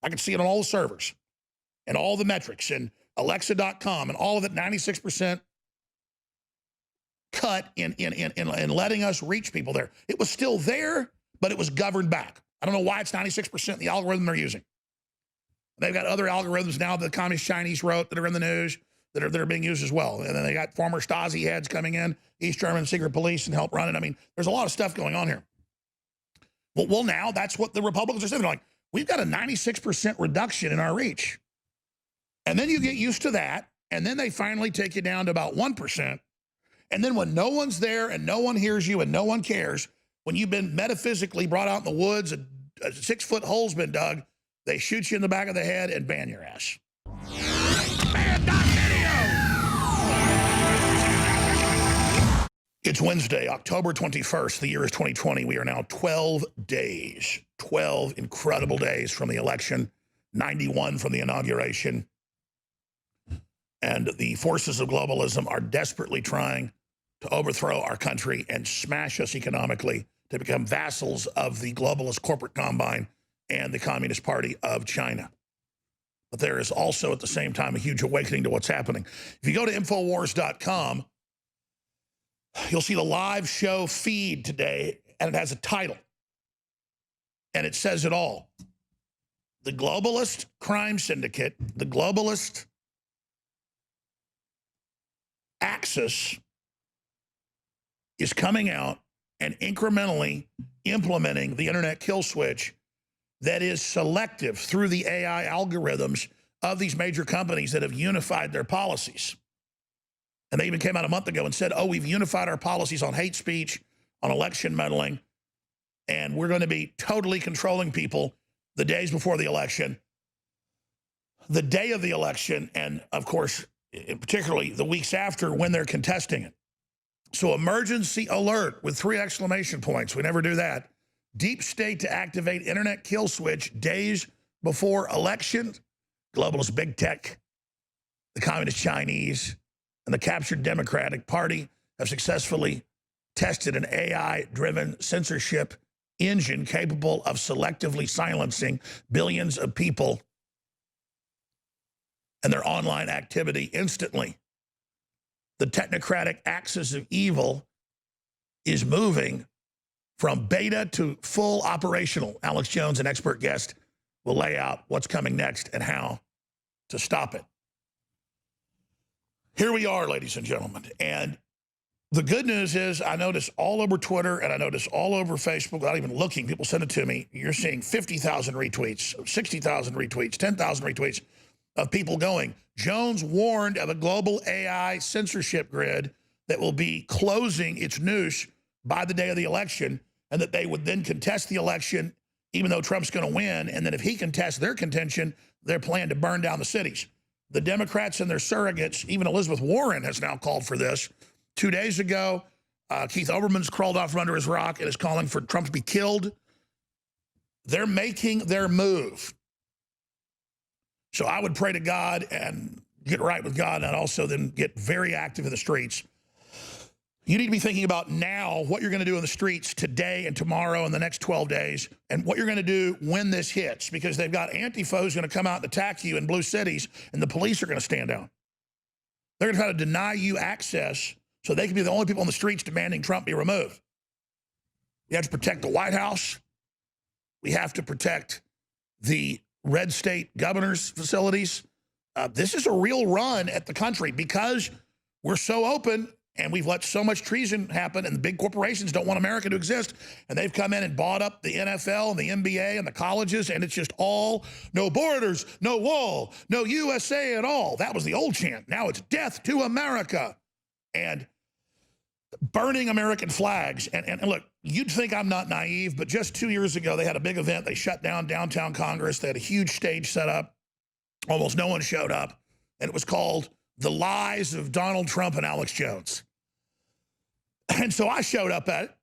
I can see it on all the servers and all the metrics and Alexa.com and all of it, 96% cut in letting us reach people there. It was still there, but it was governed back. I don't know why it's 96% the algorithm they're using. They've got other algorithms now that the Communist Chinese wrote that are in the news that are being used as well. And then they got former Stasi heads coming in, East German secret police, and help run it. I mean, there's a lot of stuff going on here. Well, now that's what the Republicans are saying. They're like, we've got a 96% reduction in our reach. And then you get used to that, and then they finally take you down to about 1%. And then when no one's there and no one hears you and no one cares, when you've been metaphysically brought out in the woods, a 6-foot hole's been dug, they shoot you in the back of the head and ban your ass. It's Wednesday, October 21st. The year is 2020. We are now 12 days, 12 incredible days from the election, 91 from the inauguration. And the forces of globalism are desperately trying to overthrow our country and smash us economically to become vassals of the globalist corporate combine and the Communist Party of China. But there is also at the same time a huge awakening to what's happening. If you go to Infowars.com, you'll see the live show feed today, and it has a title. And it says it all. The globalist crime syndicate, the globalist axis is coming out and incrementally implementing the internet kill switch that is selective through the AI algorithms of these major companies that have unified their policies. And they even came out a month ago and said, oh, we've unified our policies on hate speech, on election meddling, and we're going to be totally controlling people the days before the election, the day of the election, and, of course, particularly the weeks after when they're contesting it. So emergency alert with 3 exclamation points. We never do that. Deep state to activate internet kill switch days before election. Globalist big tech, the Communist Chinese, and the captured Democratic Party have successfully tested an AI-driven censorship engine capable of selectively silencing billions of people and their online activity instantly. The technocratic axis of evil is moving from beta to full operational. Alex Jones, an expert guest, will lay out what's coming next and how to stop it. Here we are, ladies and gentlemen. And the good news is I notice all over Twitter and I notice all over Facebook, without even looking, people send it to me. You're seeing 50,000 retweets, 60,000 retweets, 10,000 retweets of people going, Jones warned of a global AI censorship grid that will be closing its noose by the day of the election, and that they would then contest the election even though Trump's going to win, and then if he contests their contention, their plan to burn down the cities. The Democrats and their surrogates, even Elizabeth Warren has now called for this. 2 days ago, Keith Olbermann's crawled off from under his rock and is calling for Trump to be killed. They're making their move. So I would pray to God and get right with God, and also then get very active in the streets. You need to be thinking about now what you're going to do in the streets today and tomorrow and the next 12 days, and what you're going to do when this hits, because they've got Antifa who's going to come out and attack you in blue cities, and the police are going to stand down. They're going to try to deny you access so they can be the only people on the streets demanding Trump be removed. You have to protect the White House. We have to protect the red state governors' facilities. This is a real run at the country because we're so open and we've let so much treason happen, and the big corporations don't want America to exist, and they've come in and bought up the NFL and the NBA and the colleges, and it's just all no borders, no wall, no USA at all. That was the old chant. Now it's death to America and burning American flags. And look, you'd think I'm not naive, but just 2 years ago, they had a big event. They shut down downtown Congress. They had a huge stage set up. Almost no one showed up, and it was called The Lies of Donald Trump and Alex Jones. And so I showed up at it,